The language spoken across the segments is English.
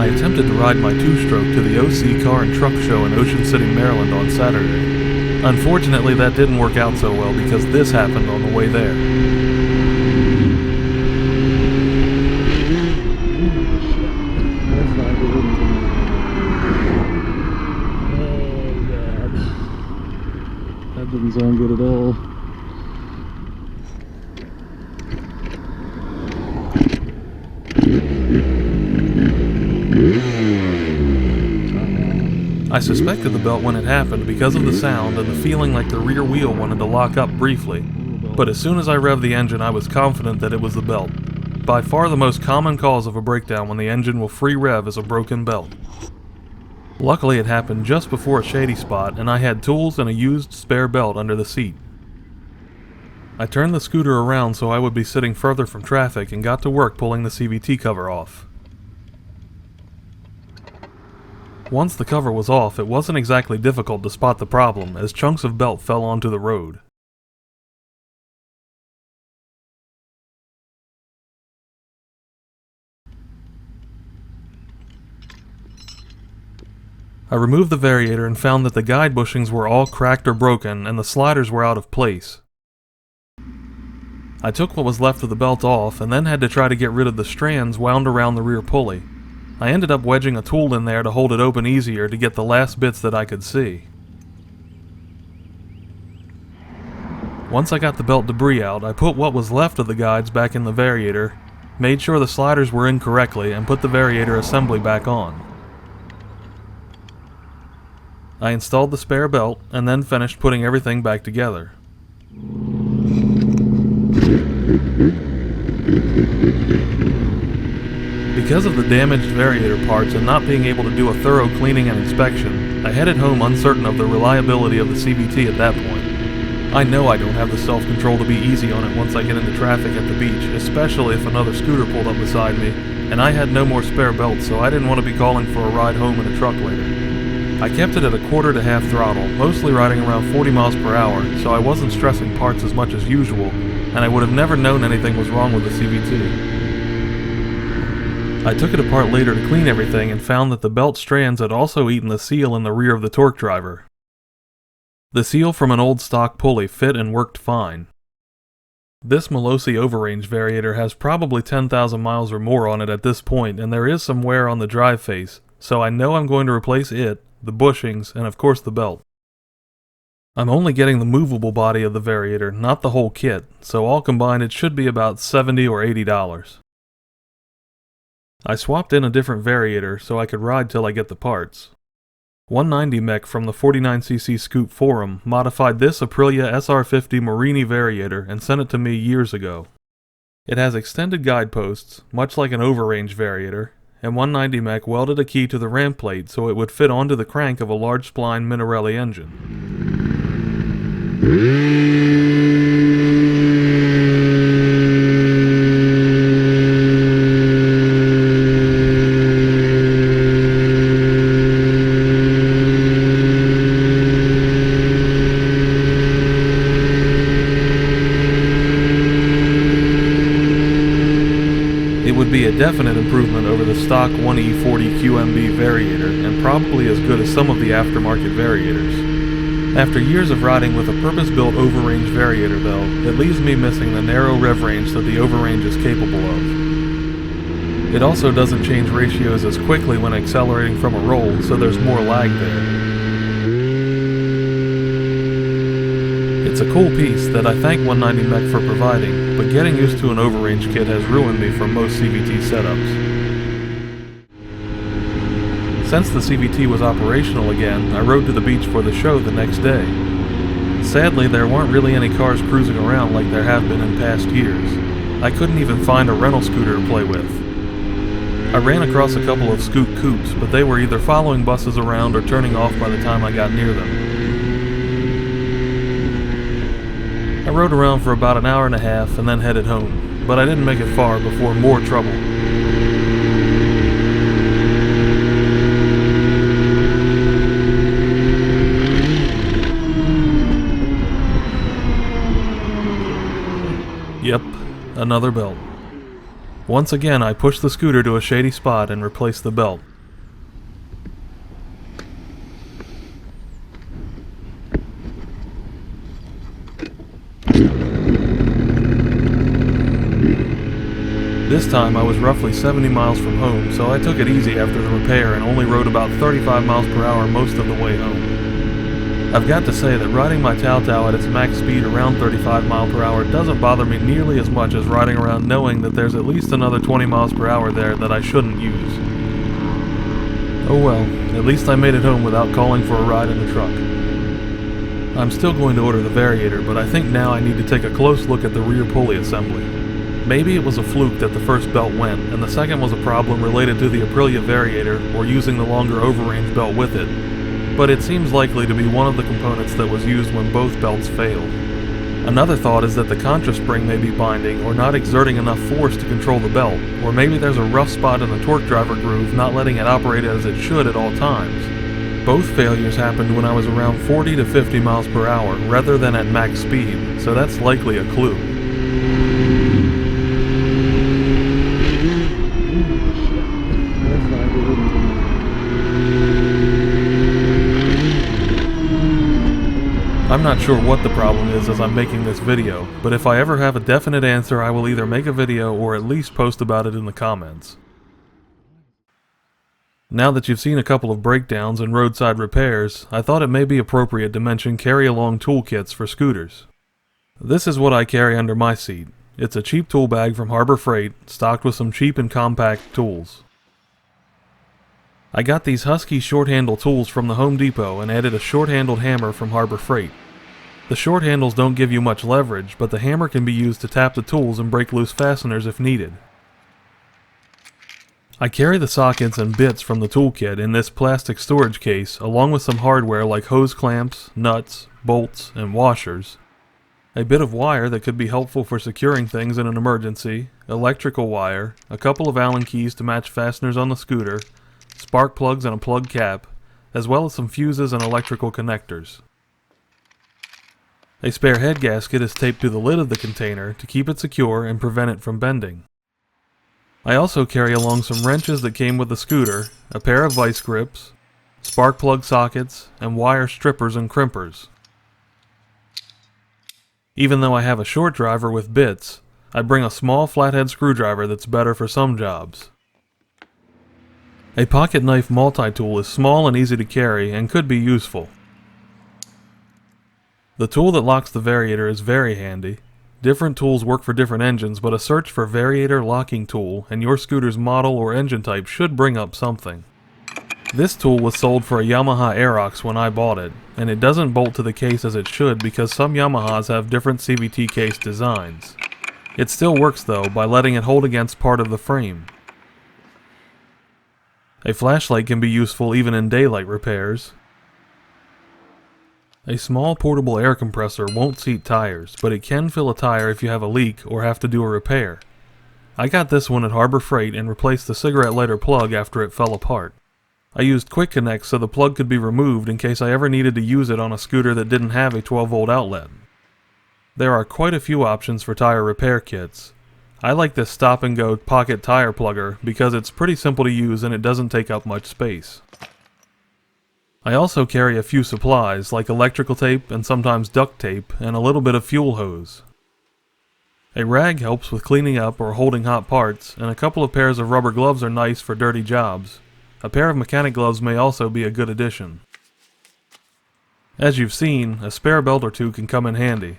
I attempted to ride my two-stroke to the OC Car and Truck Show in Ocean City, Maryland on Saturday. Unfortunately, that didn't work out so well because this happened on the way there. That didn't sound good at all. I suspected the belt when it happened because of the sound and the feeling like the rear wheel wanted to lock up briefly, but as soon as I revved the engine I was confident that it was the belt. By far the most common cause of a breakdown when the engine will free rev is a broken belt. Luckily it happened just before a shady spot and I had tools and a used spare belt under the seat. I turned the scooter around so I would be sitting further from traffic and got to work pulling the CVT cover off. Once the cover was off, it wasn't exactly difficult to spot the problem, as chunks of belt fell onto the road. I removed the Variator and found that the guide bushings were all cracked or broken and the sliders were out of place. I took what was left of the belt off and then had to try to get rid of the strands wound around the rear pulley. I ended up wedging a tool in there to hold it open easier to get the last bits that I could see. Once I got the belt debris out, I put what was left of the guides back in the Variator, made sure the sliders were in correctly, and put the Variator assembly back on. I installed the spare belt, and then finished putting everything back together. Because of the damaged Variator parts and not being able to do a thorough cleaning and inspection, I headed home uncertain of the reliability of the CVT at that point. I know I don't have the self-control to be easy on it once I get into traffic at the beach, especially if another scooter pulled up beside me, and I had no more spare belts, so I didn't want to be calling for a ride home in a truck later. I kept it at a quarter to half throttle, mostly riding around 40 miles per hour, so I wasn't stressing parts as much as usual, and I would have never known anything was wrong with the CVT. I took it apart later to clean everything and found that the belt strands had also eaten the seal in the rear of the torque driver. The seal from an old stock pulley fit and worked fine. This Malossi Overrange Variator has probably 10,000 miles or more on it at this point, and there is some wear on the drive face, so I know I'm going to replace it, the bushings, and of course the belt. I'm only getting the movable body of the Variator, not the whole kit, so all combined it should be about $70 or $80. I swapped in a different Variator so I could ride till I get the parts. 190 Mech from the 49cc Scoop forum modified this Aprilia SR50 Marini Variator and sent it to me years ago. It has extended guideposts, much like an Overrange Variator, and 190 Mech welded a key to the ramp plate so it would fit onto the crank of a large spline Minarelli engine. Be a definite improvement over the stock 1E40 QMB Variator and probably as good as some of the aftermarket Variators. After years of riding with a purpose-built Overrange Variator though, it leaves me missing the narrow rev range that the Overrange is capable of. It also doesn't change ratios as quickly when accelerating from a roll, so there's more lag there. It's a cool piece that I thank 190 Mech for providing, but getting used to an Overrange kit has ruined me from most CVT setups. Since the CVT was operational again, I rode to the beach for the show the next day. Sadly, there weren't really any cars cruising around like there have been in past years. I couldn't even find a rental scooter to play with. I ran across a couple of Scoot Coupes, but they were either following buses around or turning off by the time I got near them. I rode around for about an hour and a half and then headed home, but I didn't make it far before more trouble. Yep, another belt. Once again I pushed the scooter to a shady spot and replaced the belt. This time I was roughly 70 miles from home, so I took it easy after the repair and only rode about 35 miles per hour most of the way home. I've got to say that riding my Taotao at its max speed around 35 miles per hour doesn't bother me nearly as much as riding around knowing that there's at least another 20 miles per hour there that I shouldn't use. Oh well, at least I made it home without calling for a ride in the truck. I'm still going to order the Variator, but I think now I need to take a close look at the rear pulley assembly. Maybe it was a fluke that the first belt went, and the second was a problem related to the Aprilia Variator or using the longer overrange belt with it, but it seems likely to be one of the components that was used when both belts failed. Another thought is that the contra spring may be binding or not exerting enough force to control the belt, or maybe there's a rough spot in the torque driver groove not letting it operate as it should at all times. Both failures happened when I was around 40 to 50 miles per hour rather than at max speed, so that's likely a clue. I'm not sure what the problem is as I'm making this video, but if I ever have a definite answer I will either make a video or at least post about it in the comments. Now that you've seen a couple of breakdowns and roadside repairs, I thought it may be appropriate to mention carry-along toolkits for scooters. This is what I carry under my seat. It's a cheap tool bag from Harbor Freight, stocked with some cheap and compact tools. I got these Husky short-handle tools from the Home Depot and added a short-handled hammer from Harbor Freight. The short handles don't give you much leverage, but the hammer can be used to tap the tools and break loose fasteners if needed. I carry the sockets and bits from the toolkit in this plastic storage case, along with some hardware like hose clamps, nuts, bolts, and washers. A bit of wire that could be helpful for securing things in an emergency, electrical wire, a couple of Allen keys to match fasteners on the scooter, spark plugs and a plug cap, as well as some fuses and electrical connectors. A spare head gasket is taped to the lid of the container to keep it secure and prevent it from bending. I also carry along some wrenches that came with the scooter, a pair of vice grips, spark plug sockets, and wire strippers and crimpers. Even though I have a short driver with bits, I bring a small flathead screwdriver that's better for some jobs. A pocket knife multi-tool is small and easy to carry and could be useful. The tool that locks the Variator is very handy. Different tools work for different engines, but a search for Variator locking tool and your scooter's model or engine type should bring up something. This tool was sold for a Yamaha Aerox when I bought it, and it doesn't bolt to the case as it should because some Yamahas have different CVT case designs. It still works though by letting it hold against part of the frame. A flashlight can be useful even in daylight repairs. A small portable air compressor won't seat tires, but it can fill a tire if you have a leak or have to do a repair. I got this one at Harbor Freight and replaced the cigarette lighter plug after it fell apart. I used Quick Connect so the plug could be removed in case I ever needed to use it on a scooter that didn't have a 12-volt outlet. There are quite a few options for tire repair kits. I like this stop-and-go pocket tire plugger because it's pretty simple to use and it doesn't take up much space. I also carry a few supplies like electrical tape and sometimes duct tape and a little bit of fuel hose. A rag helps with cleaning up or holding hot parts, and a couple of pairs of rubber gloves are nice for dirty jobs. A pair of mechanic gloves may also be a good addition. As you've seen, a spare belt or two can come in handy.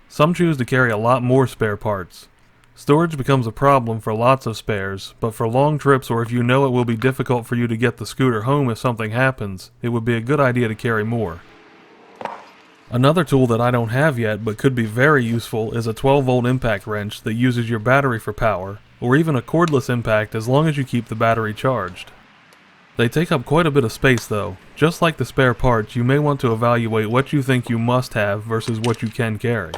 Some choose to carry a lot more spare parts. Storage becomes a problem for lots of spares, but for long trips or if you know it will be difficult for you to get the scooter home if something happens, it would be a good idea to carry more. Another tool that I don't have yet but could be very useful is a 12-volt impact wrench that uses your battery for power, or even a cordless impact as long as you keep the battery charged. They take up quite a bit of space though. Just like the spare parts, you may want to evaluate what you think you must have versus what you can carry.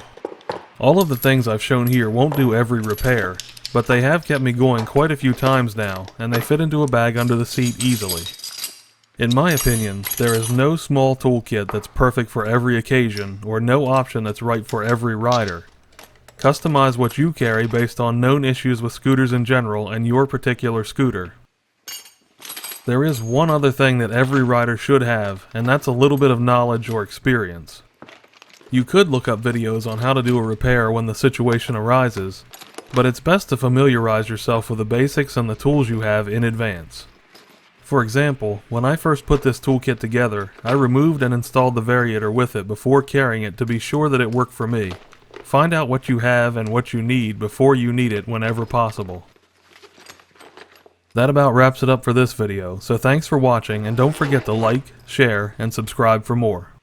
All of the things I've shown here won't do every repair, but they have kept me going quite a few times now, and they fit into a bag under the seat easily. In my opinion, there is no small toolkit that's perfect for every occasion, or no option that's right for every rider. Customize what you carry based on known issues with scooters in general and your particular scooter. There is one other thing that every rider should have, and that's a little bit of knowledge or experience. You could look up videos on how to do a repair when the situation arises, but it's best to familiarize yourself with the basics and the tools you have in advance. For example, when I first put this toolkit together, I removed and installed the Variator with it before carrying it to be sure that it worked for me. Find out what you have and what you need before you need it whenever possible. That about wraps it up for this video, so thanks for watching and don't forget to like, share, and subscribe for more.